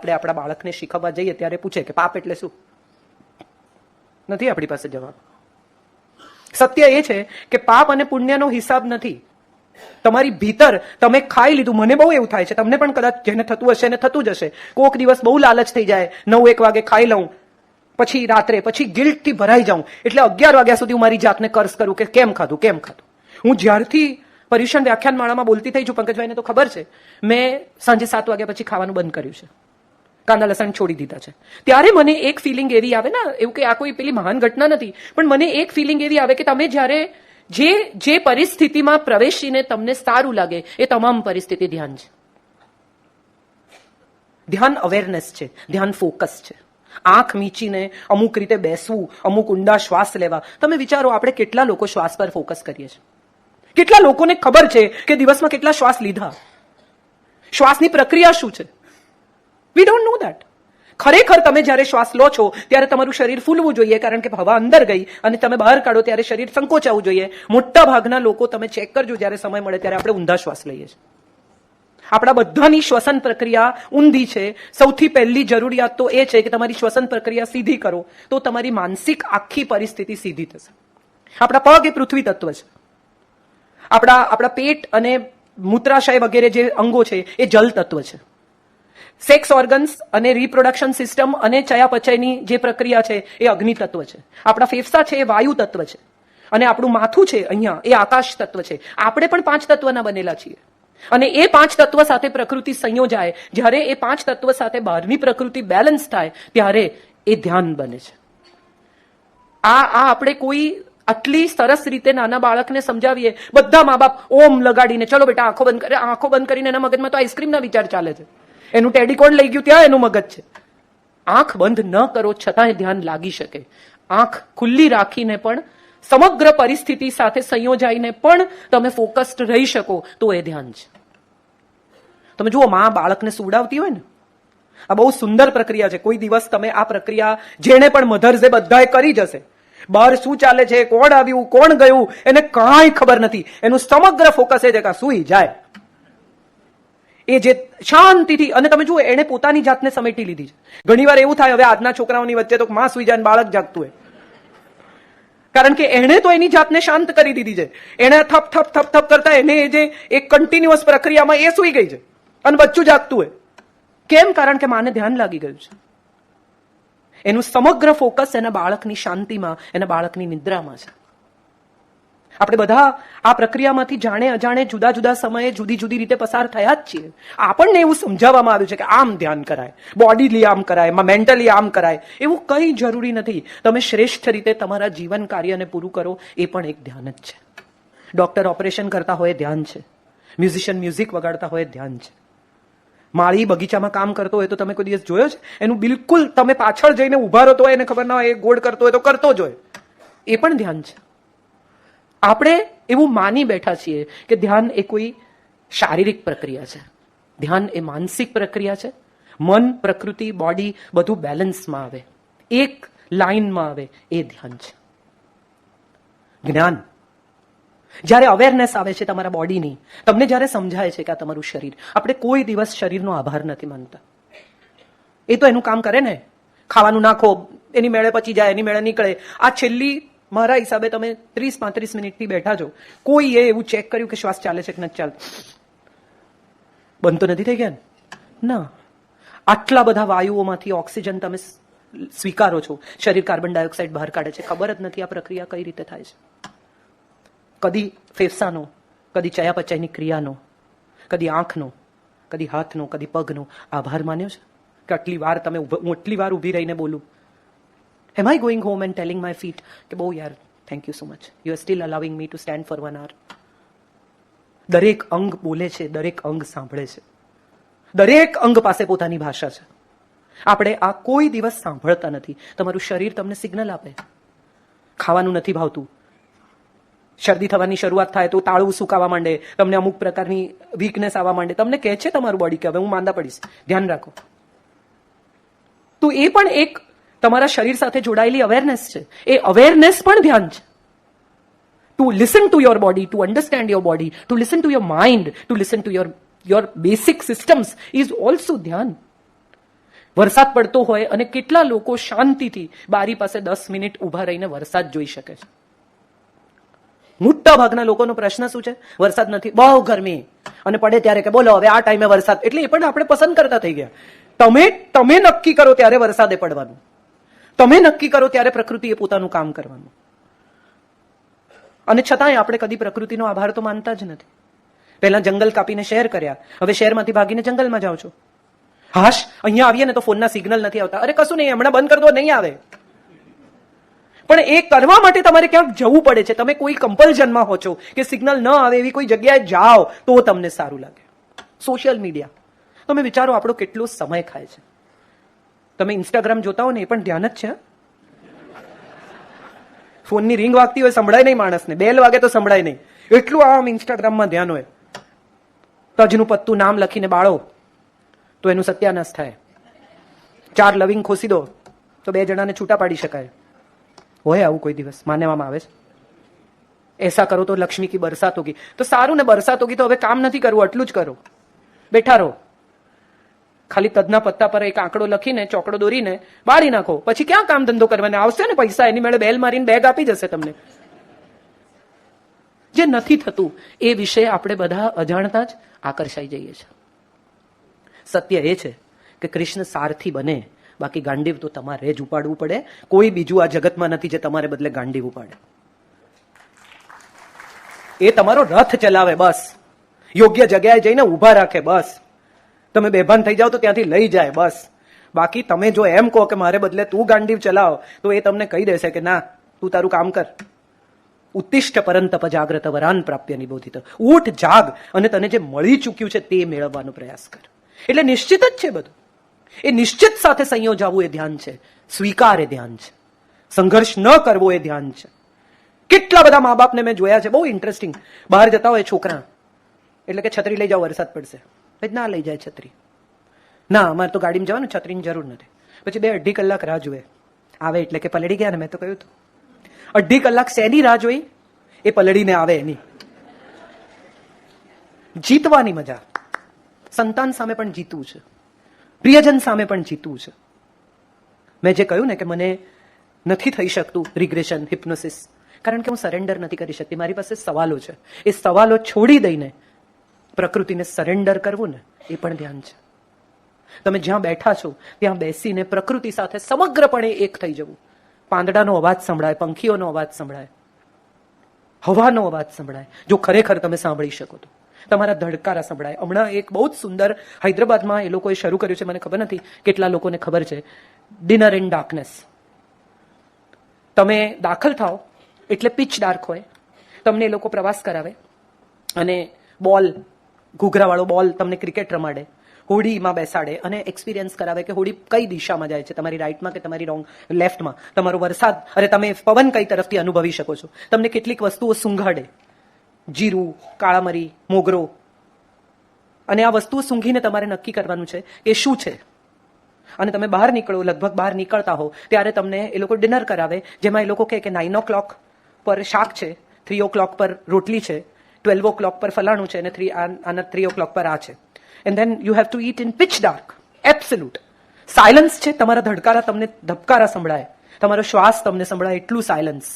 આપણે આપણા બાળકને શીખવવા જઈએ ત્યારે પૂછે કે પાપ એટલે શું? નથી આપણી પાસે જવાબ. સત્ય એ છે કે પાપ અને પુણ્યનો હિસાબ નથી. તમારી ભીતર તમે ખાઈ લીધું. મને બહુ એવું થાય છે, તમને પણ કદાચ જેને થતું હશે ને થતું જ હશે. કોક દિવસ બહુ લાલચ થઈ જાય, 9-1 વાગે ખાઈ લઉં, પછી રાત્રે પછી ગિલ્ટથી ભરાઈ જાઉં, એટલે 11 વાગ્યા સુધી હું મારી જાતને કર્સ કરું કે કેમ ખાધું કેમ ખાધું. હું જ્યારથી પર્યુષણ વ્યાખ્યાનમાળામાં બોલતી થઈ છું, પંકજભાઈને તો ખબર છે, મેં સાંજે 7 વાગ્યા પછી ખાવાનું બંધ કર્યું છે, કાંદા લસણ છોડી દીધા છે. ત્યારે મને એક ફિલિંગ એવી આવે ને, એવું કે આ કોઈ પેલી મહાન ઘટના નથી, પણ મને એક ફિલિંગ એવી આવે કે તમે જ્યારે જે પરિસ્થિતિમાં પ્રવેશીને તમને સારું લાગે એ તમામ પરિસ્થિતિ ધ્યાન છે. ધ્યાન અવેરનેસ છે, ધ્યાન ફોકસ છે. આંખ મીચીને અમુક રીતે બેસવું, અમુક ઊંડા શ્વાસ લેવા. તમે વિચારો આપણે કેટલા લોકો શ્વાસ પર ફોકસ કરીએ છીએ? કેટલા લોકોને ખબર છે કે દિવસમાં કેટલા શ્વાસ લીધા? શ્વાસની પ્રક્રિયા શું છે? We don't know that. ખરેખર તમે જ્યારે શ્વાસ લો છો ત્યારે તમારું શરીર ફૂલવું જોઈએ, કારણ કે હવા અંદર ગઈ, અને તમે બહાર કાઢો ત્યારે શરીર સંકોચાવું જોઈએ. મોટા ભાગના લોકો તમે ચેક કરજો, જ્યારે સમય મળે ત્યારે આપણે ઊંધા શ્વાસ લઈએ છીએ. આપણા બધાની શ્વસન પ્રક્રિયા ઊંધી છે. સૌથી પહેલી જરૂરિયાત તો એ છે કે તમારી શ્વસન પ્રક્રિયા સીધી કરો, તો તમારી માનસિક આખી પરિસ્થિતિ સીધી થશે. આપણા પગ એ પૃથ્વી તત્વ છે. આપણા પેટ અને મૂત્રાશય વગેરે જે અંગો છે એ જલ તત્વ છે. સેક્સ ઓર્ગન્સ અને રિપ્રોડક્શન સિસ્ટમ અને ચયાપચયની જે પ્રક્રિયા છે એ અગ્નિ તત્વ છે. આપણા ફેફસા છે એ વાયુ તત્વ છે, અને આપણું માથું છે અહીંયા એ આકાશ તત્વ છે. આપણે પણ 5 તત્વના બનેલા છીએ, અને એ 5 તત્વ સાથે પ્રકૃતિ સંયોજાય. જ્યારે એ 5 તત્વ સાથે બહારની પ્રકૃતિ બેલેન્સ થાય ત્યારે એ ધ્યાન બને છે. આ આપણે કોઈ આટલી સરસ રીતે નાના બાળકને સમજાવીએ, બધા મા બાપ ઓમ લગાડીને ચલો બેટા આંખો બંધ કરે, આંખો બંધ કરીને એના મગજમાં તો આઈસ્ક્રીમના વિચાર ચાલે છે. એનું ટેડીકોન લઈ ગયું ત્યાં એનું મગજ છે. આંખ બંધ ન કરો છતાંય ધ્યાન લાગી શકે. આંખ ખુલ્લી રાખીને પણ સમગ્ર પરિસ્થિતિ સાથે સંયોજાઈને પણ તમે ફોકસ્ડ રહી શકો તો એ ધ્યાન છે. તમે જુઓ, માં બાળકને સુવડાવતી હોય ને, આ બહુ સુંદર પ્રક્રિયા છે. કોઈ દિવસ તમે આ પ્રક્રિયા જેને પણ મધર્સે બધાએ કરી જશે. બહાર શું ચાલે છે, કોણ આવ્યું કોણ ગયું, એને કાંઈ ખબર નથી. એનું સમગ્ર ફોકસ એ છે કે સુઈ જાય. એ જે શાંતિથી, અને તમે જુઓ એને પોતાની જાતને સમેટી લીધી છે. ઘણીવાર એવું થાય હવે આજના છોકરાઓની વચ્ચે તો માં સુઈ જાય બાળક જાગતું હોય, કારણ કે એને તો એની જાતને શાંત કરી દીધી છે. એને થપ થપ થપ થપ કરતા એને જે એક કન્ટિન્યુઅસ પ્રક્રિયામાં એ સુઈ ગઈ છે અને બચ્ચું જાગતું હોય. કેમ? કારણ કે માને ધ્યાન લાગી ગયું છે. એનું સમગ્ર ફોકસ એના બાળકની શાંતિમાં, એના બાળકની નિદ્રામાં છે. આપણે બધા આ પ્રક્રિયામાંથી જાણે અજાણે જુદા જુદા સમયે જુદી જુદી રીતે પસાર થયા જ છીએ. આપણને એવું સમજાવવામાં આવ્યું છે કે આમ ધ્યાન કરાય, બોડીલી આમ કરાય, મેન્ટલી આમ કરાય. એવું કંઈ જરૂરી નથી. તમે શ્રેષ્ઠ રીતે તમારા જીવન કાર્યને પૂરું કરો એ પણ એક ધ્યાન જ છે. ડોક્ટર ઓપરેશન કરતા હોય ધ્યાન છે. મ્યુઝિશિયન મ્યુઝિક વગાડતા હોય ધ્યાન છે. માળી બગીચામાં કામ કરતો હોય તો તમે કોઈ દિવસ જોયો છે? એનું બિલકુલ તમે પાછળ જઈને ઉભા રહો તો એને ખબર ના હોય, એ ગોળ કરતો હોય તો કરતો જ હોય. એ પણ ધ્યાન છે. આપણે એવું માની બેઠા છીએ કે ધ્યાન એ કોઈ શારીરિક પ્રક્રિયા છે. ધ્યાન એ માનસિક પ્રક્રિયા છે. મન, પ્રકૃતિ, બોડી બધું બેલેન્સમાં આવે, એક લાઈનમાં આવે, એ ધ્યાન છે. જ્ઞાન, જ્યારે અવેરનેસ આવે છે તમારા બોડીની, તમને જ્યારે સમજાય છે કે આ તમારું શરીર, આપણે કોઈ દિવસ શરીરનો આભાર નથી માનતા. એ તો એનું કામ કરે ને, ખાવાનું નાખો એની મેળે પચી જાય, એની મેળે નીકળે. આ છેલ્લી મારા હિસાબે તમે 30-35 મિનિટથી બેઠા છો, કોઈએ એવું ચેક કર્યું કે શ્વાસ ચાલે છે કે નથી ચાલતો? બંધ તો નથી થઈ ગયા ના. આટલા બધા વાયુઓમાંથી ઓક્સિજન તમે સ્વીકારો છો, શરીર કાર્બન ડાયોક્સાઇડ બહાર કાઢે છે. ખબર જ નથી આ પ્રક્રિયા કઈ રીતે થાય છે. કદી ફેફસાનો, કદી ચયાપચયની ક્રિયાનો, કદી આંખનો, કદી હાથનો, કદી પગનો આભાર માન્યો છે કે આટલી વાર તમે હું આટલી વાર ઊભી રહીને બોલું? Am I going home and telling my feet કે બહુ યાર thank you so much, you are still allowing me to stand for 1 hour? દરેક અંગ બોલે છે, દરેક અંગ સાંભળે છે, દરેક અંગ પાસે પોતાની ભાષા છે. આપણે આ કોઈ દિવસ સાંભળતા નથી. તમારું શરીર તમને સિગ્નલ આપે. ખાવાનું નથી ભાવતું, શરદી થવાની શરૂઆત થાય તો તાળું સુકાવા માંડે, તમને અમુક પ્રકારની વીકનેસ આવવા માંડે, તમને કહે છે તમારું બોડી કે હવે હું માંદા પડીશ, ધ્યાન રાખો. તો એ પણ એક તમારા શરીર સાથે જોડાયેલી અવેરનેસ છે. એ અવેરનેસ પણ ધ્યાન છે. To listen to your body, to understand your body, to listen to your mind, to listen to your basic systems is also ધ્યાન. વરસાદ પડતો હોય અને કેટલા લોકો શાંતિથી બારી પાસે 10 મિનિટ ઊભા રહીને વરસાદ જોઈ શકે છે? મોટા ભાગના લોકોનો પ્રશ્ન શું છે? વરસાદ નથી, બહુ ગરમી, અને પડે ત્યારે કે બોલો હવે આ ટાઈમે વરસાદ. એટલે એ પણ આપણે પસંદ કરતા થઈ ગયા. તમે નક્કી કરો ત્યારે વરસાદે પડવાનું, તમે નક્કી કરો ત્યારે પ્રકૃતિએ પોતાનું કામ કરવાનું. અને છતાંય આપણે કદી પ્રકૃતિનો આભાર તો માનતા જ નથી. પહેલા જંગલ કાપીને શહેર કર્યા, હવે શહેરમાંથી ભાગીને જંગલમાં જાઓ છો. હાશ, અહીંયા આવીએ ને તો ફોનના સિગ્નલ નથી આવતા. અરે કશું નહીં, હમણાં બંધ કરી દો, નહીં આવે. પણ એ કરવા માટે તમારે ક્યાંક જવું પડે છે. તમે કોઈ કમ્પલ્ઝનમાં હો છો કે સિગ્નલ ન આવે એવી કોઈ જગ્યાએ જાઓ તો તમને સારું લાગે. સોશિયલ મીડિયા, તમે વિચારો આપણો કેટલો સમય ખાય છે. તમે ઇન્સ્ટાગ્રામ જોતા હો ને એ પણ ધ્યાન જ છે. ફોનની રિંગ વાગતી હોય સંભળાય નહીં માણસને, બેલ વાગે તો સંભળાય નહીં, એટલું આમ ઇન્સ્ટાગ્રામમાં ધ્યાન હોય. તજનું પત્તું નામ લખીને બાળો તો એનું સત્યાનાશ થાય. 4 લવિંગ ખોસી દો તો 2 જણાને છૂટા પાડી શકાય. હોય આવું કોઈ દિવસ? માનવામાં આવે છે. એસા કરો તો લક્ષ્મી કી બરસાત હોગી. તો સારું ને, બરસાત હોગી તો હવે કામ નથી કરવું, એટલું જ કરો, બેઠા રહો. ખાલી તજના પત્તા પર એક આંકડો લખીને ચોકડો દોરીને બાળી નાખો, પછી ક્યાં કામ ધંધો કરવાને આવશે ને પૈસા? એની મેળે બેલ મારીને બેગ આપી જશે તમને. જે નથી થતું એ વિશે આપણે બધા અજાણતા જ આકર્ષાઈ જઈએ છીએ. સત્ય એ છે કે કૃષ્ણ સારથી બને, બાકી ગાંડીવ તો તમારે જ ઉપાડવું પડે. કોઈ બીજું આ જગતમાં નથી જે તમારે બદલે ગાંડીવ ઉપાડે. એ તમારો રથ ચલાવે બસ, યોગ્ય જગ્યાએ જઈને ઉભા રાખે બસ. તમે બેભાન થઈ જાઓ તો ત્યાંથી લઈ જાય બસ. બાકી તમે જો એમ કહો કે મારે બદલે તું ગાંડીવ ચલાવ, તો એ તમને કહી દેશે કે ના, તું તારું કામ કર. ઉત્તિષ્ઠ પરંતપ જાગ્રત વરાન પ્રાપ્ય નિબોધિત. ઉઠ, જાગ અને તને જે મળી ચૂક્યું છે તે મેળવવાનો પ્રયાસ કર. એટલે નિશ્ચિત જ છે બધું. એ નિશ્ચિત સાથે સંયોજાવું એ ધ્યાન છે, સ્વીકાર એ ધ્યાન છે, સંઘર્ષ ન કરવો એ ધ્યાન છે. કેટલા બધા મા બાપને મેં જોયા છે, બહુ ઇન્ટરેસ્ટિંગ. બહાર જતા હોય છોકરા, એટલે કે છત્રી લઈ જાઓ, વરસાદ પડશે. ના લઈ જાય છત્રી. ના, અમારે તો ગાડીમાં જવાનું, છત્રીની જરૂર નથી. પછી 2-2.5 કલાક રાહ જોવે. આવે એટલે કે પલળી ગયા ને. મેં તો કહ્યું હતું 2.5 કલાક શેની રાહ જોઈ? એ પલળીને આવે એની. જીતવાની મજા. સંતાન સામે પણ જીતવું છે, પ્રિયજન સામે પણ જીતવું છે. મેં જે કહ્યું ને કે મને નથી થઈ શકતું રિગ્રેશન, હિપ્નોસિસ, કારણ કે હું સરેન્ડર નથી કરી શકતી. મારી પાસે સવાલો છે. એ સવાલો છોડી દઈને પ્રકૃતિને સરેન્ડર કરવું ને, એ પણ ધ્યાન છે. તમે જ્યાં બેઠા છો ત્યાં બેસીને પ્રકૃતિ સાથે સમગ્રપણે એક થઈ જવું. પાંદડાનો અવાજ સંભળાય, પંખીઓનો અવાજ સંભળાય, હવાનો અવાજ સંભળાય, જો ખરેખર તમે સાંભળી શકો તો. તમારા ધડકારા સંભળાય. હમણાં એક બહુ જ સુંદર હૈદરાબાદમાં એ લોકોએ શરૂ કર્યું છે, મને ખબર નથી કેટલા લોકોને ખબર છે, ડિનર ઇન ડાર્કનેસ. તમે દાખલ થાઓ એટલે પિચ ડાર્ક હોય, તમને એ લોકો પ્રવાસ કરાવે અને બોલ, ઘૂઘરાવાળો બોલ તમને ક્રિકેટ રમાડે, હોડીમાં બેસાડે અને એક્સપિરિયન્સ કરાવે કે હોડી કઈ દિશામાં જાય છે, તમારી રાઈટમાં કે તમારી લેફ્ટમાં, તમારો વરસાદ, અરે તમે પવન કઈ તરફથી અનુભવી શકો છો. તમને કેટલીક વસ્તુઓ સૂંઘાડે, જીરું, કાળા મરી, મોગરો, અને આ વસ્તુઓ સૂંઘીને તમારે નક્કી કરવાનું છે કે શું છે. અને તમે બહાર નીકળો, લગભગ બહાર નીકળતા હો ત્યારે તમને એ લોકો ડિનર કરાવે, જેમાં એ લોકો કહે કે 9 o'clock પર શાક છે, 3 o'clock પર રોટલી છે, 12 o'clock પર ફલાણું છે, અને 3 o'clock પર આ છે. And then you have to eat in pitch dark. Absolute silence છે. તમારા ધડકારા તમને ધબકારા સંભળાય, તમારો શ્વાસ તમને સંભળાય, એટલું સાયલન્સ.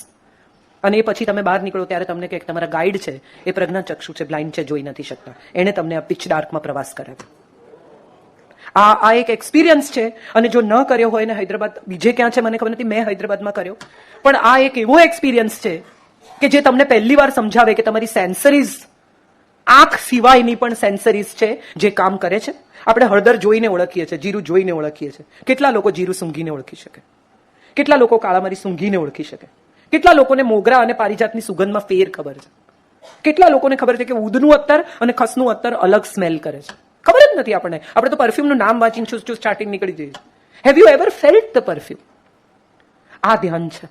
અને એ પછી તમે બહાર નીકળો ત્યારે તમને કે તમારા ગાઈડ છે એ પ્રજ્ઞાચક્ષુ છે, બ્લાઇન્ડ છે, જોઈ નથી શકતા, એને તમને આ પિચ ડાર્કમાં પ્રવાસ કરાવ્યો. આ એક એક્સપિરિયન્સ છે. અને જો ન કર્યો હોય ને, હૈદરાબાદ બીજે ક્યાં છે મને ખબર નથી, મેં હૈદરાબાદમાં કર્યો, પણ આ એક એવો એક્સપિરિયન્સ છે કે જે તમને પહેલી વાર સમજાવે કે તમારી સેન્સરીઝ, આંખ સિવાયની પણ સેન્સરીઝ છે જે કામ કરે છે. આપણે હળદર જોઈને ઓળખીએ છીએ, જીરું જોઈને ઓળખીએ છીએ. કેટલા લોકો જીરું સૂંઘીને ઓળખી શકે? કેટલા લોકો કાળામરી સૂંઘીને ઓળખી શકે? કેટલા લોકોને મોગરા અને પારિજાતની સુગંધમાં ફેર ખબર છે? કેટલા લોકોને ખબર છે કે ઉદનું અત્તર અને ખસનું અત્તર અલગ સ્મેલ કરે છે? ખબર જ નથી આપણને. આપણે તો પરફ્યુમનું નામ વાંચીને ચૂસ ચૂસ ચાટીને નીકળી જઈએ. Have you ever felt the perfume? આ ધ્યાન છે.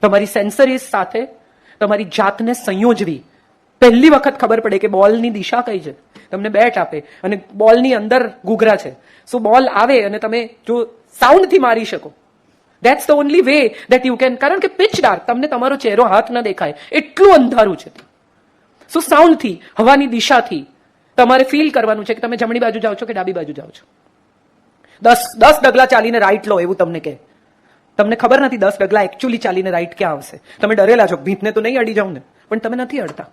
તમારી સેન્સરીઝ સાથે તમારી જાતને સંયોજવી. પહેલી વખત ખબર પડે કે બોલની દિશા કઈ છે. તમને બેટ આપે અને બોલની અંદર ઘૂઘરા છે. સો બોલ આવે અને તમે જો સાઉન્ડથી મારી શકો, that's the only way that you can. કારણ કે પિચ ડાર્ક, તમને તમારો ચહેરો, હાથ ન દેખાય, એટલું અંધારું છે. સો સાઉન્ડથી, હવાની દિશાથી તમારે ફીલ કરવાનું છે કે તમે જમણી બાજુ જાઓ છો કે ડાબી બાજુ જાઓ છો. દસ ડગલા ચાલીને રાઈટ લો એવું તમને કહે. તમને ખબર નથી 10 ડગલા એકચ્યુઅલી ચાલીને રાઈટ ક્યાં આવશે. તમે ડરેલા છો, ભીંતને તો નહીં અડી જાવ ને, પણ તમે નથી અડતા.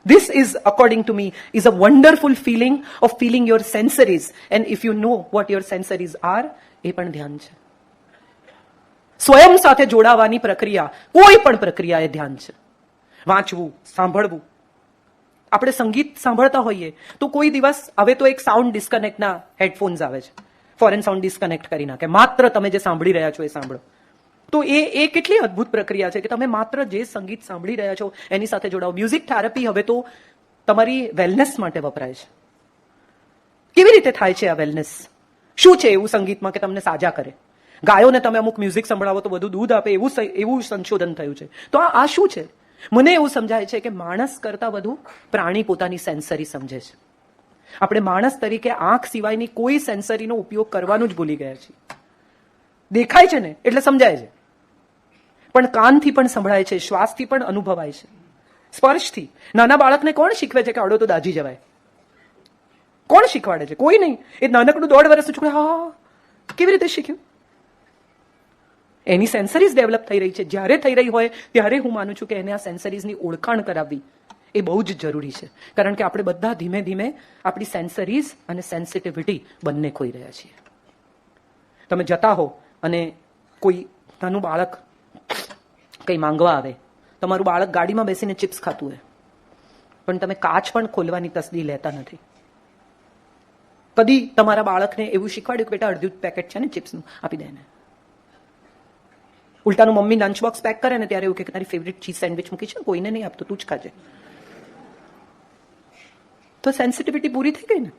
This is, according to me, is a wonderful feeling of feeling your sensories. And if you know what your sensories are, એ પણ ધ્યાન છે. સ્વયં સાથે જોડાવાની પ્રક્રિયા, કોઈ પણ પ્રક્રિયા એ ધ્યાન છે. વાંચવું, સાંભળવું. આપણે સંગીત સાંભળતા હોઈએ તો કોઈ દિવસ, હવે તો એક સાઉન્ડ ડિસ્કનેક્ટના હેડફોન્સ આવે છે, ફોરેન સાઉન્ડ ડિસ્કનેક્ટ કરી નાખે, માત્ર તમે જે સાંભળી રહ્યા છો એ સાંભળો. તો એ કેટલી અદ્ભુત પ્રક્રિયા છે કે તમે માત્ર જે સંગીત સાંભળી રહ્યા છો એની સાથે જોડાઓ. મ્યુઝિક થેરાપી હવે તો તમારી વેલનેસ માટે વપરાય છે. કેવી રીતે થાય છે આ વેલનેસ? શું છે એવું સંગીતમાં કે તમને સાજા કરે? ગાયોને તમે અમુક મ્યુઝિક સંભળાવો તો બધું દૂધ આપે, એવું સંશોધન થયું છે. તો આ શું છે? મને એવું સમજાય છે કે માણસ કરતા વધુ પ્રાણી પોતાની સેન્સરી સમજે છે. આપણે માણસ તરીકે આંખ સિવાયની કોઈ સેન્સરીનો ઉપયોગ કરવાનું જ ભૂલી ગયા છીએ. દેખાય છે ને એટલે સમજાય છે, પણ કાનથી પણ સંભળાય છે, શ્વાસથી પણ અનુભવાય છે, સ્પર્શથી. નાના બાળકને કોણ શીખવે છે કે અડો તો દાજી જવાય? કોણ શીખવાડે છે? કોઈ નહીં. એ નાનકડું 1.5 વર્ષનું છોકરું હા કેવી રીતે શીખ્યું? એની સેન્સરીઝ ડેવલપ થઈ રહી છે. જ્યારે થઈ રહી હોય ત્યારે હું માનું છું કે એને આ સેન્સરીઝની ઓળખાણ કરાવવી એ બહુ જ જરૂરી છે. કારણ કે આપણે બધા ધીમે ધીમે આપણી સેન્સરીઝ અને સેન્સિટિવિટી બંને ખોઈ રહ્યા છીએ. તમે જતા હો અને કોઈ નાનું બાળક કંઈ માંગવા આવે, તમારું બાળક ગાડીમાં બેસીને ચિપ્સ ખાતું હોય, પણ તમે કાચ પણ ખોલવાની તસદી લેતા નથી. કદી તમારા બાળકને એવું શીખવાડ્યું કે બેટા અડધું પેકેટ છે ને ચિપ્સનું, આપી દે ને? ઉલટાનું મમ્મી લંચ બોક્સ પેક કરે ને ત્યારે એવું કે તારી ફેવરિટ ચીઝ સેન્ડવિચ મૂકી છે, કોઈને નહીં આપતો, તું જ ખાજે. તો સેન્સિટિવિટી પૂરી થઈ ગઈ ને.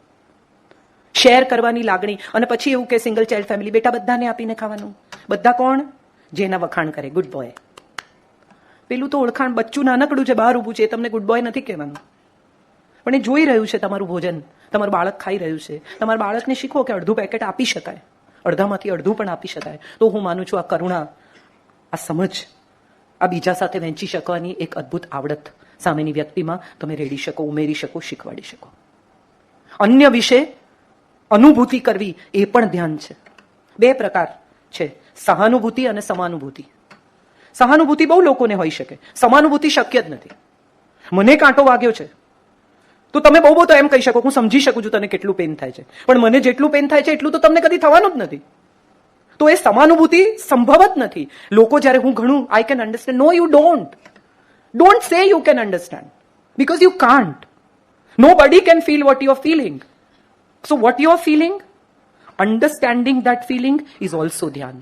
શેર કરવાની લાગણી. અને પછી એવું કે સિંગલ ચાઇલ્ડ ફેમિલી, બેટા બધાને આપીને ખાવાનું. બધા કોણ? જેના વખાણ કરે, ગુડ બોય. પેલું તો ઓળખાણ, બચ્ચું નાનકડું છે, બહાર ઊભું છે, એ તમને ગુડ બોય નથી કહેવાનું, પણ એ જોઈ રહ્યું છે તમારું ભોજન, તમારું બાળક ખાઈ રહ્યું છે. તમારા બાળકને શીખો કે અડધું પેકેટ આપી શકાય, અડધામાંથી અડધું પણ આપી શકાય. તો હું માનું છું આ કરુણા, આ સમજ, આ બીજા સાથે વહેંચી શકવાની એક અદ્ભુત આવડત સામેની વ્યક્તિમાં તમે રેડી શકો, ઉમેરી શકો, શીખવાડી શકો. અન્ય વિશે અનુભૂતિ કરવી એ પણ ધ્યાન છે. 2 પ્રકાર છે, સહાનુભૂતિ અને સમાનુભૂતિ. સહાનુભૂતિ બહુ લોકોને હોઈ શકે, સમાનુભૂતિ શક્ય જ નથી. મને કાંટો વાગ્યો છે તો તમે બહુ તો એમ કહી શકો હું સમજી શકું છું તને કેટલું પેન થાય છે, પણ મને જેટલું પેન થાય છે એટલું તો તમને કદી થવાનું જ નથી. તો એ સમાનુભૂતિ સંભવ જ નથી. લોકો જ્યારે હું ઘણું I can understand, no you don't say you can understand, because you can't. Nobody can feel what you are feeling. So what you are feeling, understanding that feeling is also ધ્યાન.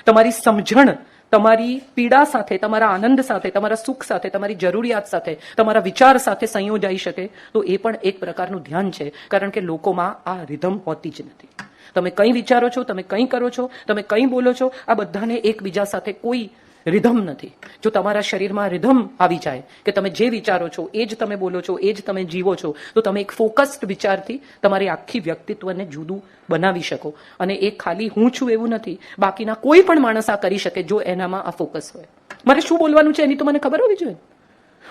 તમારી સમજણ તમારી પીડા સાથે, તમારા આનંદ સાથે, તમારા સુખ સાથે, તમારી જરૂરિયાત સાથે, તમારા વિચાર સાથે સંયોજાઈ શકે તો એ પણ એક પ્રકારનું ધ્યાન છે. કારણ કે લોકોમાં આ રિધમ હોતી જ નથી. તમે કંઈ વિચારો છો, તમે કંઈ કરો છો, તમે કંઈ બોલો છો, આ બધાને એકબીજા સાથે કોઈ રિધમ નથી. જો તમારા શરીરમાં રિધમ આવી જાય કે તમે જે વિચારો છો એ જ તમે બોલો છો, એ જ તમે જીવો છો, તો તમે એક ફોકસ્ડ વિચારથી તમારી આખી વ્યક્તિત્વને જુદું બનાવી શકો. અને એ ખાલી હું છું એવું નથી, બાકીના કોઈ પણ માણસ આ કરી શકે જો એનામાં આ ફોકસ હોય. મારે શું બોલવાનું છે એની તો મને ખબર હોવી જોઈએ.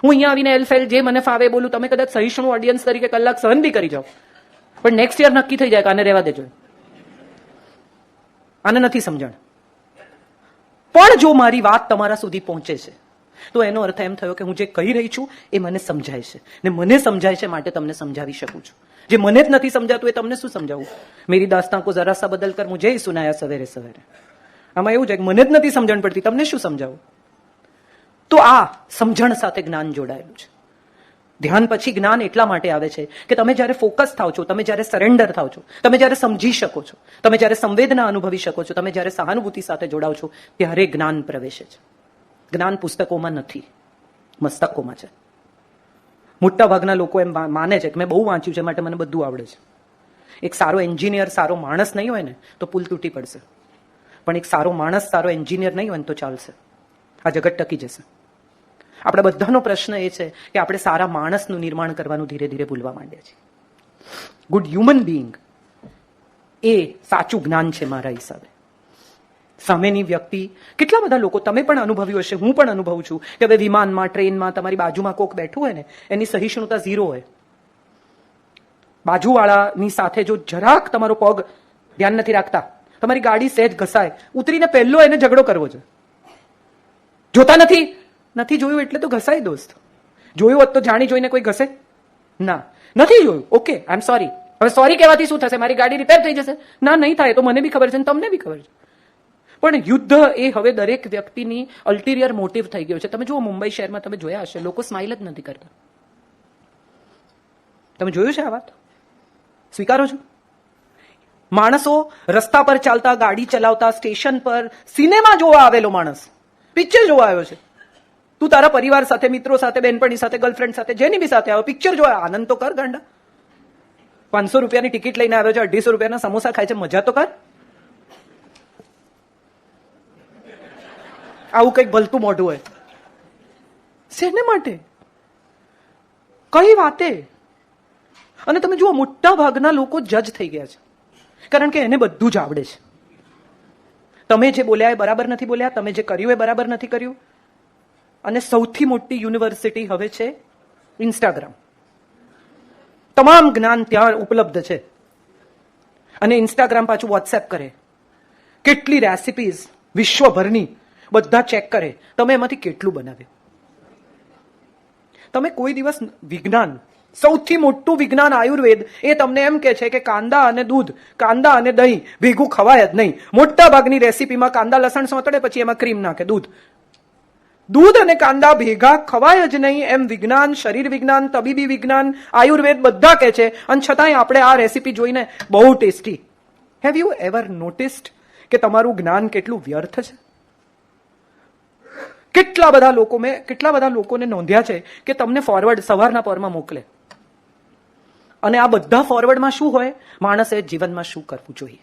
હું અહીંયા આવીને એલફેલ જે મને ફાવે બોલું, તમે કદાચ સહિષ્ણુ ઓડિયન્સ તરીકે કલાક સહન બી કરી જાઓ, પણ નેક્સ્ટ યર નક્કી થઈ જાય કે આને રહેવા દેજો, આને નથી સમજણ. પણ જો મારી વાત તમારા સુધી પહોંચે છે તો એનો અર્થ એમ થયો કે હું જે કહી રહી છું એ મને સમજાય છે, ને મને સમજાય છે માટે તમને સમજાવી શકું છું. જે મને જ નથી સમજાતું એ તમને શું સમજાવું? મેરી દાસ્તાન કો જરા સા બદલ કર મુझे ही સુનાયા સવેરે સવેરે. આમાં એવું છે કે મને જ નથી સમજણ પડતી, તમને શું સમજાવું? તો આ સમજણ સાથે જ્ઞાન જોડાયેલું છે. ધ્યાન પછી જ્ઞાન એટલા માટે આવે છે કે તમે જ્યારે ફોકસ થાવ છો, તમે જ્યારે સરેન્ડર થાવ છો, તમે જ્યારે સમજી શકો છો, તમે જ્યારે સંવેદના અનુભવી શકો છો, તમે જ્યારે સહાનુભૂતિ સાથે જોડાવ છો, ત્યારે જ્ઞાન પ્રવેશે છે. જ્ઞાન પુસ્તકોમાં નથી, મસ્તકોમાં છે. મોટા ભાગના લોકો એમ માને છે કે મેં બહુ વાંચ્યું છે માટે મને બધું આવડે છે. એક સારો એન્જિનિયર, સારો માણસ નહીં હોય ને તો પુલ તૂટી પડશે, પણ એક સારો માણસ, સારો એન્જિનિયર નહીં હોય ને તો ચાલશે, આ જગત ટકી જશે. આપણા બધાનો પ્રશ્ન એ છે કે આપણે સારા માણસનું નિર્માણ કરવાનું ધીરે ધીરે ભૂલવા માંડ્યા છીએ. ગુડ હ્યુમન બિંગ એ સાચું જ્ઞાન છે મારા હિસાબે. સામેની વ્યક્તિ, કેટલા બધા લોકો, તમે પણ અનુભવ્યું હશે, હું પણ અનુભવું છું કે હવે વિમાનમાં, ટ્રેનમાં તમારી બાજુમાં કોક બેઠું હોય ને એની સહિષ્ણુતા 0 હોય, બાજુવાળાની સાથે જો જરાક તમારો પગ ધ્યાન નથી રાખતા, તમારી ગાડી સહેજ ઘસાય, ઉતરીને પહેલો એને ઝઘડો કરવો છે. જોતા નથી જોયું એટલે તો ઘસાય દોસ્ત. જોયું હોત તો જાણી જોઈને કોઈ ઘસે ના. નથી જોયું, ઓકે આઈ એમ સોરી. હવે સોરી કહેવાથી શું થશે? મારી ગાડી રિપેર થઈ જશે? ના, નહીં થાય. તો મને બી ખબર છે ને તમને બી ખબર છે. પણ યુદ્ધ એ હવે દરેક વ્યક્તિની અલ્ટિરિયર મોટિવ થઈ ગયો છે. તમે જુઓ મુંબઈ શહેરમાં તમે જોયા હશે, લોકો સ્માઇલ જ નથી કરતા. તમે જોયું છે આ વાત? સ્વીકારો છો? માણસો રસ્તા પર ચાલતા, ગાડી ચલાવતા, સ્ટેશન પર, સિનેમા જોવા આવેલો માણસ પિક્ચર જોવા આવ્યો છે. તું તારા પરિવાર સાથે, મિત્રો સાથે, બેનપણી સાથે, ગર્લફ્રેન્ડ સાથે, જેની બી સાથે આવ્યો, પિક્ચર જોવા, આનંદ તો કર ગાંડા. 500 રૂપિયાની ટિકિટ લઈને આવ્યો છે, 250 રૂપિયાના સમોસા ખાય છે, મજા તો કર. આવું કંઈક ભલતું મોઢું હોય શેને માટે? કઈ વાતે? અને તમે જુઓ, મોટા ભાગના લોકો જજ થઈ ગયા છે, કારણ કે એને બધું જ આવડે છે. તમે જે બોલ્યા એ બરાબર નથી બોલ્યા, તમે જે કર્યું એ બરાબર નથી કર્યું. અને સૌથી મોટી યુનિવર્સિટી હવે છે ઇન્સ્ટાગ્રામ. તમામ જ્ઞાન ત્યાં ઉપલબ્ધ છે. અને ઇન્સ્ટાગ્રામ પાછું વોટ્સએપ કરે, કેટલી રેસિપીઝ વિશ્વભરની બધા ચેક કરે, તમે એમાંથી કેટલું બનાવ્યું. તમે કોઈ દિવસ વિજ્ઞાન, સૌથી મોટું વિજ્ઞાન આયુર્વેદ, એ તમને એમ કે છે કે કાંદા અને દૂધ, કાંદા અને દહીં ભેગું ખવાય જ નહીં. મોટા ભાગની રેસીપીમાં કાંદા લસણ સોતડે, પછી એમાં ક્રીમ નાખે. દૂધ અને કાંદા ભેગા ખવાય જ નહીં એમ વિજ્ઞાન, શરીર વિજ્ઞાન, તબીબી વિજ્ઞાન, આયુર્વેદ બધા કહે છે. અને છતાંય આપણે આ રેસીપી જોઈને બહુ tasty. Have you ever noticed કે તમારું જ્ઞાન કેટલું વ્યર્થ છે? કેટલા બધા લોકોને નોંધ્યા છે કે તમને ફોરવર્ડ સવારના પોરમાં મોકલે, અને આ બધા ફોરવર્ડમાં શું હોય? માણસે જીવનમાં શું કરવું જોઈએ,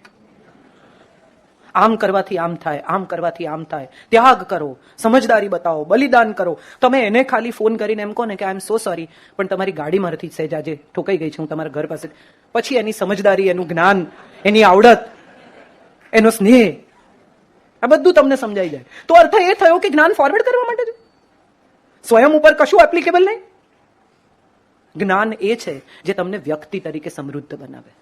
આમ કરવાથી આમ થાય, આમ કરવાથી આમ થાય, ત્યાગ કરો, સમજદારી બતાવો, બલિદાન કરો. તમે એને ખાલી ફોન કરીને એમ કહો ને કે આઈ એમ સો સોરી, પણ તમારી ગાડી મારાથી સહેજ આજે ઠોકાઈ ગઈ છે, હું તમારા ઘર પાસે. પછી એની સમજદારી, એનું જ્ઞાન, એની આવડત, એનો સ્નેહ, આ બધું તમને સમજાઈ જાય. તો અર્થ એ થયો કે જ્ઞાન ફોરવર્ડ કરવા માટે છે, સ્વયં ઉપર કશું એપ્લિકેબલ નહીં. જ્ઞાન એ છે જે તમને વ્યક્તિ તરીકે સમૃદ્ધ બનાવે.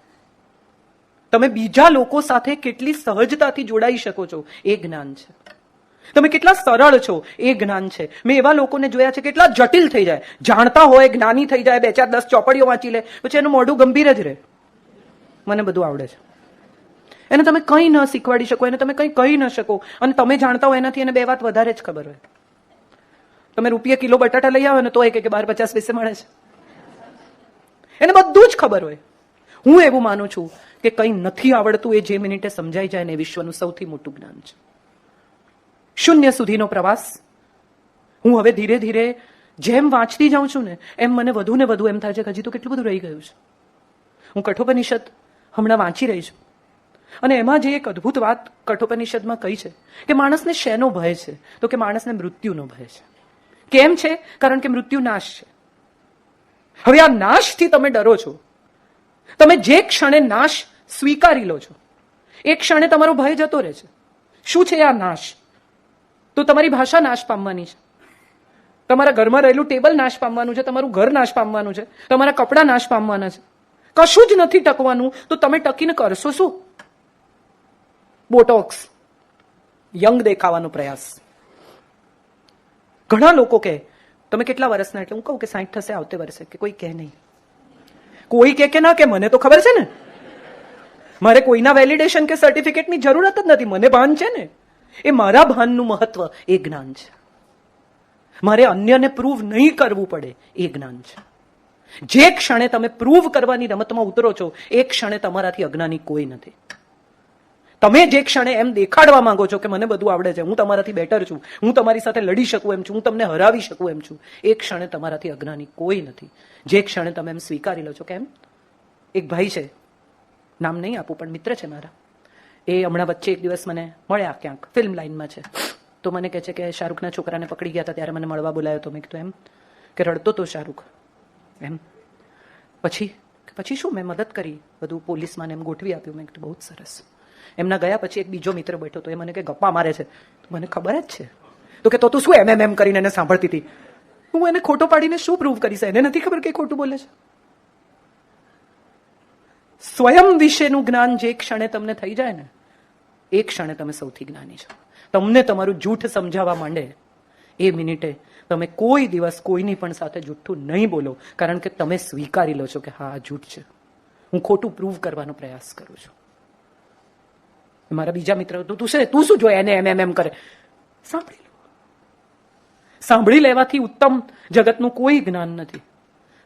તમે બીજા લોકો સાથે કેટલી સહજતાથી જોડાઈ શકો છો, એ જ્ઞાન છે. તમે કેટલા સરળ છો, એ જ્ઞાન છે. મેં એવા લોકોને જોયા છે કેટલા જટિલ થઈ જાય, જાણતા હોય, જ્ઞાની થઈ જાય, 2 4 10 ચોપડીઓ વાંચી લે, પછી એનું મોઢું ગંભીર જ રહે. મને બધું આવડે છે. એને તમે કંઈ ન શીખવાડી શકો, એને તમે કંઈ કહી ન શકો, અને તમે જાણતા હોય એનાથી એને 2 વાત વધારે જ ખબર હોય. તમે રૂપિયા કિલો બટાટા લઈ આવો ને તો એ કે 12 50 પૈસે મળે છે. એને બધું જ ખબર હોય. હું એવું માનું છું કે કંઈ નથી આવડતું એ જે મિનિટે સમજાઈ જાય ને એ વિશ્વનું સૌથી મોટું જ્ઞાન છે. શૂન્ય સુધીનો પ્રવાસ. હું હવે ધીરે ધીરે જેમ વાંચતી જાઉં છું ને એમ મને વધુ ને વધુ એમ થાય છે કે હજી તો કેટલું બધું રહી ગયું છે. હું કઠોપનિષદ હમણાં વાંચી રહી છું, અને એમાં જે એક અદ્ભુત વાત કઠોપનિષદમાં કહી છે કે માણસને શેનો ભય છે, તો કે માણસને મૃત્યુનો ભય છે. કેમ છે? કારણ કે મૃત્યુ નાશ છે. હવે આ નાશથી તમે ડરો છો. તમે જે ક્ષણે નાશ સ્વીકારી લો છો એ ક્ષણે તમારો ભય જતો રહે છે. શું છે આ નાશ? તો તમારી ભાષા નાશ પામવાની છે, તમારા ઘરમાં રહેલું ટેબલ નાશ પામવાનું છે, તમારું ઘર નાશ પામવાનું છે, તમારા કપડાં નાશ પામવાના છે. કશું જ નથી ટકવાનું. તો તમે ટકીને કરશો શું? બોટોક્સ, યંગ દેખાવાનો પ્રયાસ. ઘણા લોકો કહે તમે કેટલા વર્ષના? એટલે હું કહું કે 60 થશે આવતે વર્ષે. કે કોઈ કહે નહીં. કોઈ કે ના કે મને તો ખબર છે ને, મારે કોઈના વેલિડેશન કે સર્ટિફિકેટની જરૂરત જ નથી, મને ભાન છે ને. એ મારા ભાનનું મહત્વ એ જ્ઞાન છે. મારે અન્યને પ્રૂવ નહીં કરવું પડે એ જ્ઞાન છે. જે ક્ષણે તમે પ્રૂવ કરવાની રમતમાં ઉતરો છો એ ક્ષણે તમારાથી અજ્ઞાની કોઈ નથી. તમે જે ક્ષણે એમ દેખાડવા માંગો છો કે મને બધું આવડે છે, હું તમારાથી બેટર છું, હું તમારી સાથે લડી શકું એમ છું, હું તમને હરાવી શકું એમ છું, એ ક્ષણે તમારાથી અજ્ઞાની કોઈ નથી. જે ક્ષણે તમે એમ સ્વીકારી લો છો. કેમ? એક ભાઈ છે, નામ નહીં આપું પણ મિત્ર છે મારા, એ હમણાં વચ્ચે એક દિવસ મને મળ્યા, ક્યાંક ફિલ્મ લાઈનમાં છે. તો મને કહે છે કે શાહરૂખના છોકરાને પકડી ગયા હતા ત્યારે મને મળવા બોલાયો હતો. મેં કીધું એમ કે રડતો તો શાહરૂખ એમ. પછી શું? મેં મદદ કરી, બધું પોલીસમાં એમ ગોઠવી આપ્યું. મેં કીધું બહુ જ સરસ. એમના ગયા પછી એક બીજો મિત્ર બેઠો તો એ મને કે ગપ્પા મારે છે. મને ખબર જ છે. તો કે તો તું શું એમ કરીને એને સાંભળતી હતી? હું એને ખોટો પાડીને શું પ્રૂવ કરીશ? એને નથી ખબર કે ખોટું બોલે છે. સ્વયં વિશેનું જ્ઞાન જે ક્ષણે તમને થઈ જાય ને, એ ક્ષણે તમે સૌથી જ્ઞાની છો. તમને તમારું જૂઠ સમજાવવા માંડે એ મિનિટે તમે કોઈ દિવસ કોઈની પણ સાથે જૂઠું નહીં બોલો, કારણ કે તમે સ્વીકારી લો છો કે હા, આ જૂઠ છે, હું ખોટું પ્રૂવ કરવાનો પ્રયાસ કરું છું. મારા બીજા મિત્ર, તું શું જો એને એમ કરે, સાંભળી લો. સાંભળી લેવાથી ઉત્તમ જગતનું કોઈ જ્ઞાન નથી.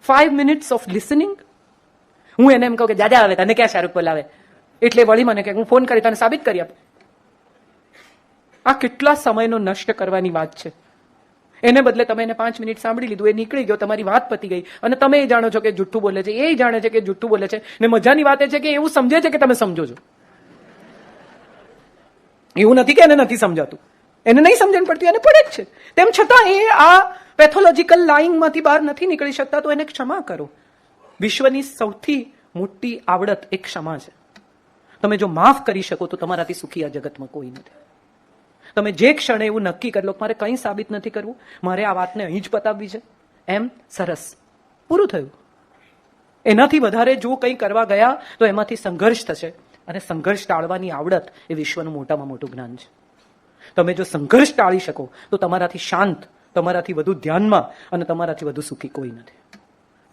5 minutes ઓફ લિસનિંગ. હું એને એમ કહું કે દાદા આવે તને ક્યાં શાહરૂખ બોલાવે, એટલે વળી મને કે હું ફોન કરી તને સાબિત કરી આપું. આ કેટલા સમયનો નષ્ટ કરવાની વાત છે. એને બદલે તમે એને 5 મિનિટ સાંભળી લીધું, એ નીકળી ગયો, તમારી વાત પતી ગઈ, અને તમે એ જાણો છો કે જુઠ્ઠું બોલે છે, એ જાણે છે કે જુઠ્ઠું બોલે છે. ને મજાની વાત એ છે કે એવું સમજે છે કે તમે સમજો છો. એવું નથી કે એને નથી સમજાતું, એને નહીં સમજણ પડતી, એને પડે જ છે. તેમ છતાં એ આ પેથોલોજીકલ લાઇંગમાંથી બહાર નથી નીકળી શકતા, તો એને ક્ષમા કરો. વિશ્વની સૌથી મોટી આવડત એક ક્ષમા છે. તમે જો માફ કરી શકો તો તમારાથી સુખી આ જગતમાં કોઈ નથી. તમે જે ક્ષણે એવું નક્કી કરી લો મારે કંઈ સાબિત નથી કરવું, મારે આ વાતને અહીં જ પતાવવી છે, એમ સરસ, પૂરું થયું. એનાથી વધારે જો કંઈ કરવા ગયા તો એમાંથી સંઘર્ષ થશે, અને સંઘર્ષ ટાળવાની આવડત એ વિશ્વનું મોટામાં મોટું જ્ઞાન છે. તમે જો સંઘર્ષ ટાળી શકો તો તમારાથી શાંત, તમારાથી વધુ ધ્યાનમાં અને તમારાથી વધુ સુખી કોઈ નથી.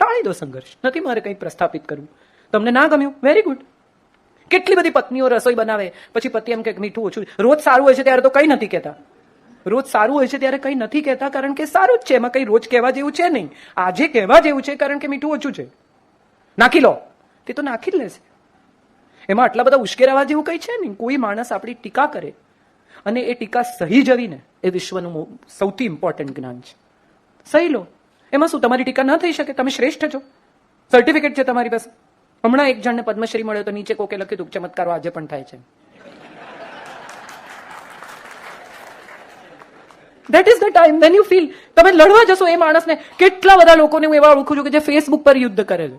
ટાળી દો સંઘર્ષ. નથી મારે કંઈક પ્રસ્થાપિત કરવું. તમને ના ગમ્યું, વેરી ગુડ. કેટલી બધી પત્નીઓ રસોઈ બનાવે, પછી પતિ એમ કે મીઠું ઓછું. રોજ સારું હોય છે ત્યારે તો કંઈ નથી કહેતા. રોજ સારું હોય છે ત્યારે કંઈ નથી કહેતા, કારણ કે સારું જ છે, એમાં કંઈ રોજ કહેવા જેવું છે નહીં. આજે કહેવા જેવું છે કારણ કે મીઠું ઓછું છે. નાખી લો, તે તો નાખી જ લેશે. એમાં આટલા બધા ઉશ્કેરાવા જેવું કંઈ છે નહીં. કોઈ માણસ આપણી ટીકા કરે અને એ ટીકા સહી જવી ને, એ વિશ્વનું સૌથી ઇમ્પોર્ટન્ટ જ્ઞાન છે. સહી લો. એમાં શું, તમારી ટીકા ન થઈ શકે? તમે શ્રેષ્ઠ છો, સર્ટિફિકેટ છે તમારી પાસે. હમણાં એક જણને પદ્મશ્રી મળ્યો તો નીચે કોકે લખ્યું હતું ચમત્કારો આજે પણ થાય છે. That is the time when you feel. તમે લડવા જશો એ માણસને. કેટલા બધા લોકોને હું એવા ઓળખું છું કે જે ફેસબુક પર યુદ્ધ કરે છે.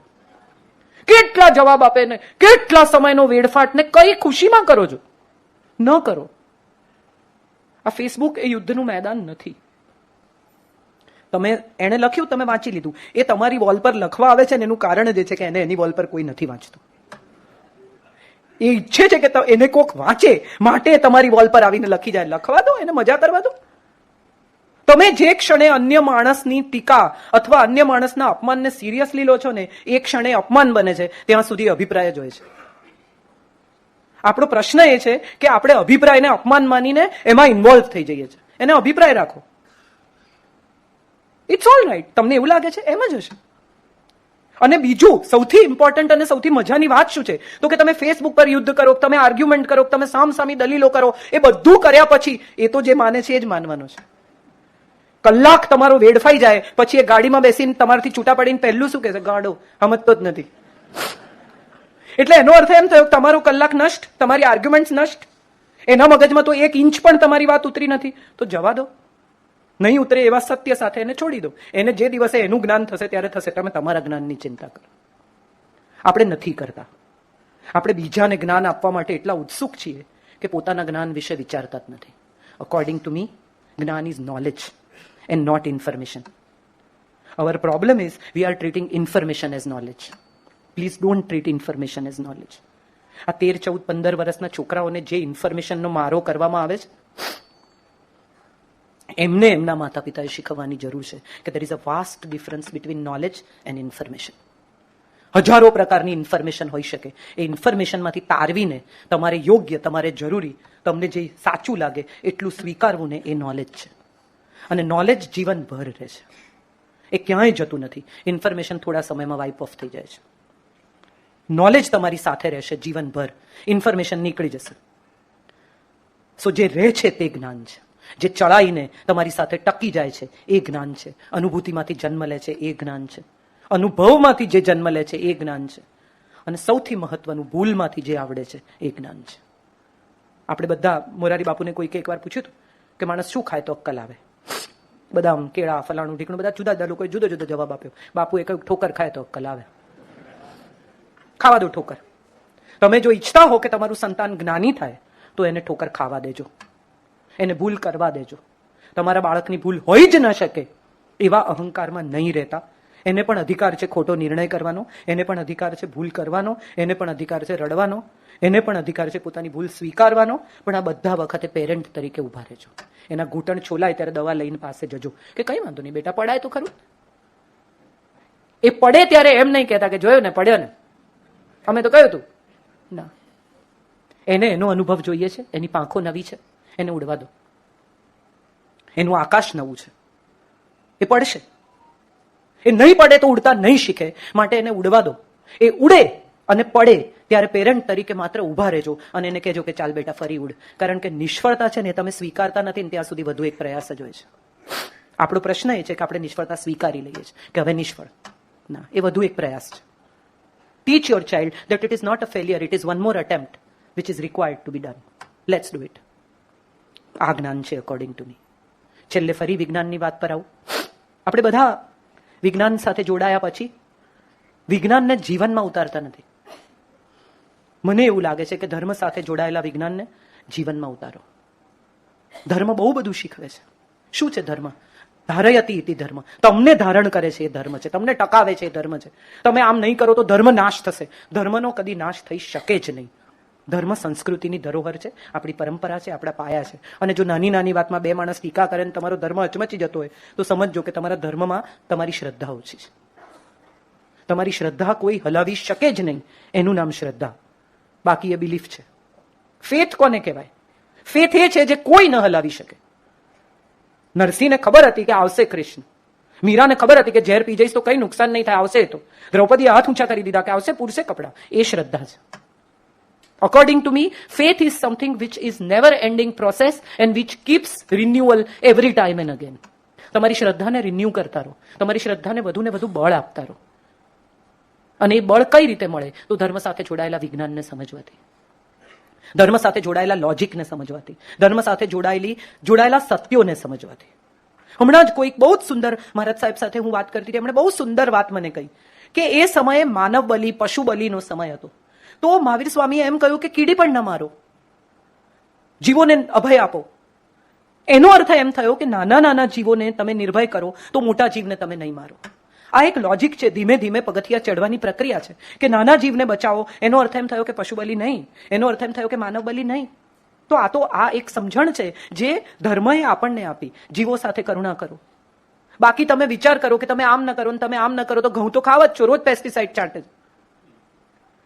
કેટલા જવાબ આપે ને, કેટલા સમયનો વેડફાટ ને, કઈ ખુશીમાં કરો છો? ન કરો. આ ફેસબુક એ યુદ્ધનું મેદાન નથી. તમે એને લખ્યું, તમે વાંચી લીધું. એ તમારી વોલ પર લખવા આવે છે ને એનું કારણ જ છે કે એને એની વોલ પર કોઈ નથી વાંચતું. એ ઈચ્છે છે કે એને કોક વાંચે, માટે તમારી વોલ પર આવીને લખી જાય. લખવા દો, એને મજા કરવા દો. તમે જે ક્ષણે અન્ય માણસની ટીકા અથવા અન્ય માણસના અપમાનને સિરિયસલી લો છો ને, એ ક્ષણે અપમાન બને છે. ત્યાં સુધી અભિપ્રાય જ હોય છે. આપણો પ્રશ્ન એ છે કે આપણે અભિપ્રાયને અપમાન માનીને એમાં ઇન્વોલ્વ થઈ જઈએ છીએ. એને અભિપ્રાય રાખો. It's all right. તમને એવું લાગે છે એમ જ હશે. અને બીજું સૌથી ઇમ્પોર્ટન્ટ અને સૌથી મજાની વાત શું છે, તો કે તમે ફેસબુક પર યુદ્ધ કરો, તમે આર્ગ્યુમેન્ટ કરો, તમે સામસામી દલીલો કરો, એ બધું કર્યા પછી એ તો જે માને છે એ જ માનવાનો છે. કલાક તમારો વેડફાઈ જાય પછી એ ગાડીમાં બેસીને તમારાથી છૂટા પડીને પહેલું શું કહેશે? ગાડો, સમજતો જ નથી. એટલે એનો અર્થ એમ થયો તમારો કલાક નષ્ટ, તમારી આર્ગ્યુમેન્ટ નષ્ટ. એના મગજમાં તો 1 ઇંચ પણ તમારી વાત ઉતરી નથી. તો જવા દો. નહીં ઉતરે એવા સત્ય સાથે એને છોડી દો. એને જે દિવસે એનું જ્ઞાન થશે ત્યારે થશે. તમે તમારા જ્ઞાનની ચિંતા કરો. આપણે નથી કરતા. આપણે બીજાને જ્ઞાન આપવા માટે એટલા ઉત્સુક છીએ કે પોતાના જ્ઞાન વિશે વિચારતા જ નથી. અકોર્ડિંગ ટુ મી, જ્ઞાન is knowledge and not information. Our problem is we are treating information as knowledge. Please don't treat information as knowledge. આ 13, 14, 15 વર્ષના છોકરાઓને જે ઇન્ફોર્મેશનનો મારો કરવામાં આવે છે, એમને એમના માતા પિતાએ શીખવવાની જરૂર છે કે there is a vast difference between knowledge and information. હજારો પ્રકારની ઇન્ફોર્મેશન હોઈ શકે. એ ઇન્ફોર્મેશનમાંથી તારવીને તમારે યોગ્ય, તમારે જરૂરી, તમને જે સાચું લાગે એટલું સ્વીકારવું ને, એ નોલેજ છે. અને નોલેજ જીવનભર રહે છે. એ ક્યાંય જતું નથી. ઇન્ફોર્મેશન થોડા સમયમાં વાઇપ ઓફ થઈ જાય છે. નોલેજ તમારી સાથે રહેશે જીવનભર. ઇન્ફોર્મેશન નીકળી જશે. સો જે રહે છે તે જ્ઞાન છે. જે ચડાઈને તમારી સાથે ટકી જાય છે એ જ્ઞાન છે. અનુભૂતિમાંથી જન્મ લે છે એ જ્ઞાન છે. અનુભવમાંથી જે જન્મ લે છે એ જ્ઞાન છે. અને સૌથી મહત્વનું, ભૂલમાંથી જે આવડે છે એ જ્ઞાન છે. આપણે બધા મોરારી બાપુને કોઈકે એકવાર પૂછ્યું હતું કે માણસ શું ખાય તો અક્કલ આવે? બદામ, કેળા, ફલાણું ઢીકણું, બધા જુદા જુદા લોકોએ જુદો જુદો જવાબ આપ્યો. બાપુએ કહ્યું ઠોકર ખાય તો અક્કલ આવે. ખાવા દો ઠોકર. તમે જો ઈચ્છતા હો કે તમારું સંતાન જ્ઞાની થાય તો એને ઠોકર ખાવા દેજો, એને ભૂલ કરવા દેજો. તમારા બાળકની ભૂલ હોઈ જ ન શકે એવા અહંકારમાં નહીં રહેતા, એને પણ અધિકાર છે ખોટો નિર્ણય કરવાનો, એને પણ અધિકાર છે ભૂલ કરવાનો, એને પણ અધિકાર છે રડવાનો, એને પણ અધિકાર છે પોતાની ભૂલ સ્વીકારવાનો. પણ આ બધા વખતે પેરેન્ટ તરીકે ઉભા રહેજો. એના ઘૂંટણ છોલાય ત્યારે દવા લઈને પાસે જજો કે કઈ વાંધો નહીં બેટા, પડાય તો ખરું. એ પડે ત્યારે એમ નહીં કહેતા કે જોયો ને, પડ્યો ને, અમે તો કહ્યું તું ના. એને એનો અનુભવ જોઈએ છે, એની પાંખો નવી છે, એને ઉડવા દો. એનું આકાશ નવું છે, એ પડશે. એ નહીં પડે તો ઉડતા નહીં શીખે, માટે એને ઉડવા દો. એ ઉડે અને પડે ત્યારે પેરેન્ટ તરીકે માત્ર ઉભા રહેજો અને એને કહેજો કે ચાલ બેટા ફરી ઉડ. કારણ કે નિષ્ફળતા છે ને તમે સ્વીકારતા નથી ને ત્યાં સુધી વધુ એક પ્રયાસ જ હોય છે. આપણો પ્રશ્ન એ છે કે આપણે નિષ્ફળતા સ્વીકારી લઈએ છીએ કે હવે નિષ્ફળ ના, એ વધુ એક પ્રયાસ છે. Teach your child that it is not a failure, it is one more attempt which is required to be done. Let's do it. આ જ્ઞાન છે અકોર્ડિંગ ટુ મી. છેલ્લે ફરી વિજ્ઞાનની વાત પર આવું. આપણે બધા વિજ્ઞાન સાથે જોડાયા પછી વિજ્ઞાનને જીવનમાં ઉતારતા નથી. મને એવું લાગે છે કે ધર્મ સાથે જોડાયેલા વિજ્ઞાનને જીવનમાં ઉતારો. ધર્મ બહુ બધું શીખવે છે. શું છે ધર્મ? ધારયતિ ઇતિ ધર્મ. તમને ધારણ કરે છે એ ધર્મ છે, તમને ટકાવે છે એ ધર્મ છે. તમે આમ નહીં કરો તો ધર્મ નાશ થશે. ધર્મનો કદી નાશ થઈ શકે જ નહીં. ધર્મ સંસ્કૃતિની ધરોહર છે, આપણી પરંપરા છે, આપણા પાયા છે. અને જો નાની નાની વાતમાં બે માણસ ટીકા કરે ને તમારો ધર્મ અચમચી જતો હોય તો સમજજો કે તમારા ધર્મમાં તમારી શ્રદ્ધા ઓછી છે. તમારી શ્રદ્ધા કોઈ હલાવી શકે જ નહીં. એનું નામ શ્રદ્ધા, બાકી એ બિલીફ છે. ફેથ કોને કહેવાય? ફેથ એ છે જે કોઈ ન હલાવી શકે. નરસિંહને ખબર હતી કે આવશે કૃષ્ણ. મીરાને ખબર હતી કે ઝેર પી જઈશ તો કઈ નુકસાન નહીં થાય, આવશે. તો દ્રૌપદીએ હાથ ઊંચા કરી દીધા કે આવશે, પૂરશે કપડા. એ શ્રદ્ધા છે. According to me, faith is something which is never ending process and which keeps renewal every time and again. તમારી શ્રદ્ધાને રિન્યુ કરતા રહો, તમારી શ્રદ્ધાને વધુ ને વધુ બળ આપતા રહો. અને એ બળ કઈ રીતે મળે? તો ધર્મ સાથે જોડાયેલા વિજ્ઞાનને સમજવાથી, ધર્મ સાથે જોડાયેલા લોજિકને સમજવાથી, ધર્મ સાથે જોડાયેલા સત્યોને સમજવાથી. હમણાં જ કોઈક બહુ જ સુંદર મહારાજ સાહેબ સાથે હું વાત કરતી હતી. એમણે બહુ સુંદર વાત મને કહી કે એ સમયે માનવ બલિ, પશુ બલિનો સમય હતો. તો મહાવીર સ્વામીએ એમ કહ્યું કે કીડી પણ ન મારો, જીવોને અભય આપો. એનો અર્થ એમ થયો કે નાના નાના જીવોને તમે નિર્ભય કરો તો મોટા જીવને તમે નહીં મારો. આ એક લોજિક છે. ધીમે ધીમે પગથિયા ચડવાની પ્રક્રિયા છે કે નાના જીવને બચાવો. એનો અર્થ એમ થયો કે પશુ બલિ નહીં, એનો અર્થ એમ થયો કે માનવ બલિ નહીં. તો આ એક સમજણ છે જે ધર્મએ આપણને આપી. જીવો સાથે કરુણા કરો. બાકી તમે વિચાર કરો કે તમે આમ ન કરો ને તમે આમ ન કરો તો ઘઉં તો ખાવ જ છો, રોજ પેસ્ટિસાઇડ છાંટે છે.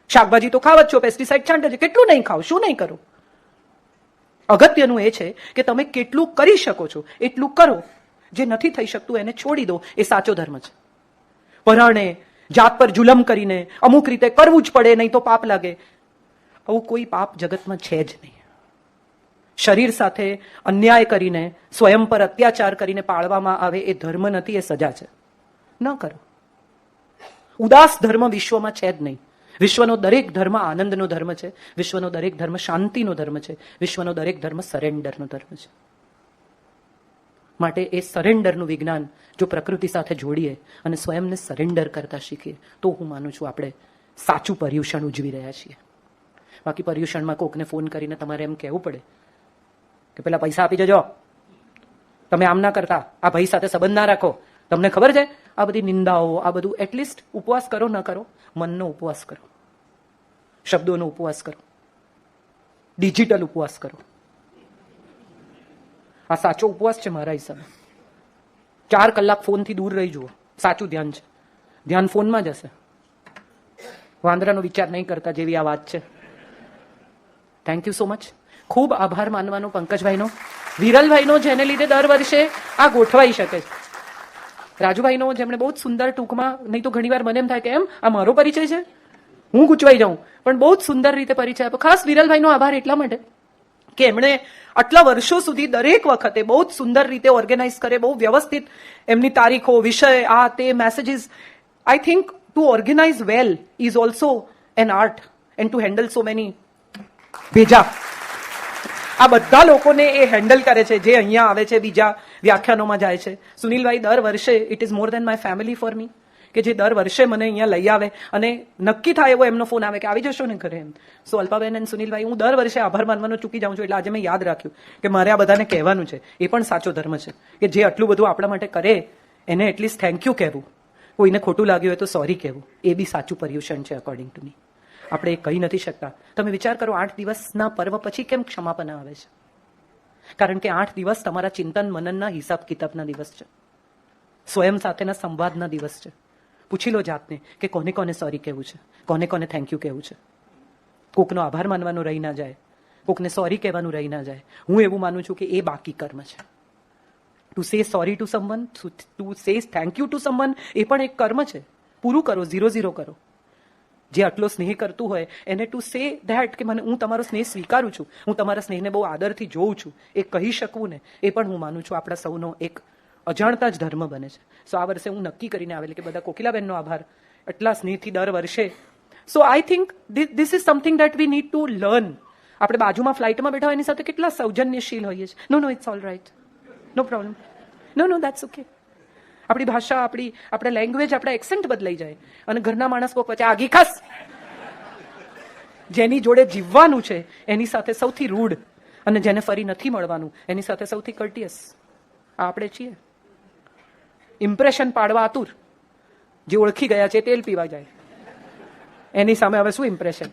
શાકભાજી તો ખાવ જ છો, પેસ્ટિસાઇડ છાંટે છે. કેટલું નહીં ખાવ, શું નહીં કરો? અગત્યનું એ છે કે તમે કેટલું કરી શકો છો એટલું કરો. જે નથી થઈ શકતું એને છોડી દો. એ સાચો ધર્મ છે. પરાણે જાત પર જુલમ કરીને અમુક રીતે કરવું જ પડે, નહીં તો પાપ લાગે. આવું કોઈ પાપ જગતમાં છે જ નહીં. શરીર સાથે અન્યાય કરીને, સ્વયં પર અત્યાચાર કરીને પાળવામાં આવે એ ધર્મ નથી, એ સજા છે. ન કરો. ઉદાસ ધર્મ વિશ્વમાં છે જ નહીં. વિશ્વનો દરેક ધર્મ આનંદનો ધર્મ છે. વિશ્વનો દરેક ધર્મ શાંતિનો ધર્મ છે. વિશ્વનો દરેક ધર્મ સરેન્ડરનો ધર્મ છે. માટે એ સરેન્ડરનું વિજ્ઞાન જો પ્રકૃતિ સાથે જોડીએ અને સ્વયંને સરેન્ડર કરતા શીખીએ તો હું માનું છું આપણે સાચું પર્યુષણ ઉજવી રહ્યા છીએ. બાકી પર્યુષણમાં કોકને ફોન કરીને તમારે એમ કહેવું પડે કે પેલા પૈસા આપી જજો, તમે આમ ના કરતા, આ ભાઈ સાથે સંબંધ ના રાખો. તમને ખબર છે આ બધી નિંદાઓ, આ બધું. એટલીસ્ટ ઉપવાસ કરો, ન કરો, મનનો ઉપવાસ કરો, શબ્દોનો ઉપવાસ કરો, ડિજિટલ ઉપવાસ કરો. આ સાચો ઉપવાસ છે મારા હિસાબે. 4 કલાક ફોનથી દૂર રહી જુઓ. સાચું ધ્યાન છે. ધ્યાન ફોનમાં જ હશે. વાંદરાનો વિચાર નહીં કરતા જેવી આ વાત છે. Thank you so much. ખૂબ આભાર માનવાનો પંકજભાઈનો, વિરલભાઈનો, જેને લીધે દર વર્ષે આ ગોઠવાઈ શકે છે. રાજુભાઈનો, જેમણે બહુ જ સુંદર ટૂંકમાં, નહીં તો ઘણીવાર મને એમ થાય કે એમ આ મારો પરિચય છે, હું ગૂંચવાઈ જાઉં, પણ બહુ જ સુંદર રીતે પરિચય આપ્યો. ખાસ વિરલભાઈનો આભાર એટલા માટે કે એમણે આટલા વર્ષો સુધી દરેક વખતે બહુ જ સુંદર રીતે ઓર્ગેનાઇઝ કરે, બહુ વ્યવસ્થિત એમની તારીખો, વિષય, આ તે messages. I think to organize well is also an art and to handle so many ભેજા. આ બધા લોકોને એ હેન્ડલ કરે છે જે અહીંયા આવે છે, બીજા વ્યાખ્યાનોમાં જાય છે. સુનિલભાઈ દર વર્ષે, it is more than my family for me, કે જે દર વર્ષે મને અહીંયા લઈ આવે અને નક્કી થાય એવો એમનો ફોન આવે કે આવી જશો ને ઘરે એમ. સો અલ્પાબેન અને સુનિલભાઈ, હું દર વર્ષે આભાર માનવાનું ચૂકી જાઉં છું. એટલે આજે મેં યાદ રાખ્યું કે મારે આ બધાને કહેવાનું છે. એ પણ સાચો ધર્મ છે કે જે આટલું બધું આપણા માટે કરે એને એટલીસ્ટ થેન્ક યુ કહેવું. કોઈને ખોટું લાગ્યું હોય તો સોરી કહેવું, એ બી સાચું પર્યુષણ છે અકોર્ડિંગ ટુ મી. આપણે એ કહી નથી શકતા. તમે વિચાર કરો, 8 દિવસના પર્વ પછી કેમ ક્ષમાપના આવે છે? કારણ કે 8 દિવસ તમારા ચિંતન મનનના હિસાબ કિતાબના દિવસ છે, સ્વયં સાથેના સંવાદના દિવસ છે. પૂછી લો જાતને કે કોને કોને સોરી કહેવું છે, કોને કોને થેન્ક યુ કહેવું છે. કોકનો આભાર માનવાનો રહી ના જાય, કોકને સોરી કહેવાનું રહી ના જાય. હું એવું માનું છું કે એ બાકી કર્મ છે. To say sorry to someone, to say thank you to someone, એ પણ એક કર્મ છે. પૂરું કરો, 0-0 કરો. જે આટલો સ્નેહ કરતું હોય એને ટુ સે ધેટ કે મને હું તમારો સ્નેહ સ્વીકારું છું, હું તમારા સ્નેહને બહુ આદરથી જોઉં છું, એ કહી શકવું ને, એ પણ હું માનું છું આપણા સૌનો એક અજાણતા જ ધર્મ બને છે. સો આ વર્ષે હું નક્કી કરીને આવેલી કે બધા કોકિલાબેનનો આભાર એટલા સ્નેહથી દર વર્ષે. So I think this is something that we need to learn. આપણે બાજુમાં ફ્લાઇટમાં બેઠા હોય એની સાથે કેટલા સૌજન્યશીલ હોઈએ છીએ. No it's all right, no problem, no that's okay. આપણી ભાષા, આપણે લેંગ્વેજ, આપણા એક્સેન્ટ બદલાઈ જાય અને ઘરના માણસ કોક વચ્ચે આગી ખાસ, જેની જોડે જીવવાનું છે એની સાથે સૌથી રૂડ અને જેને ફરી નથી મળવાનું એની સાથે સૌથી કર્ટિયસ આ આપણે છીએ. ઇમ્પ્રેશન પાડવા આતુર, જે ઓળખી ગયા છે તેલ પીવા જાય, એની સામે હવે શું ઇમ્પ્રેશન?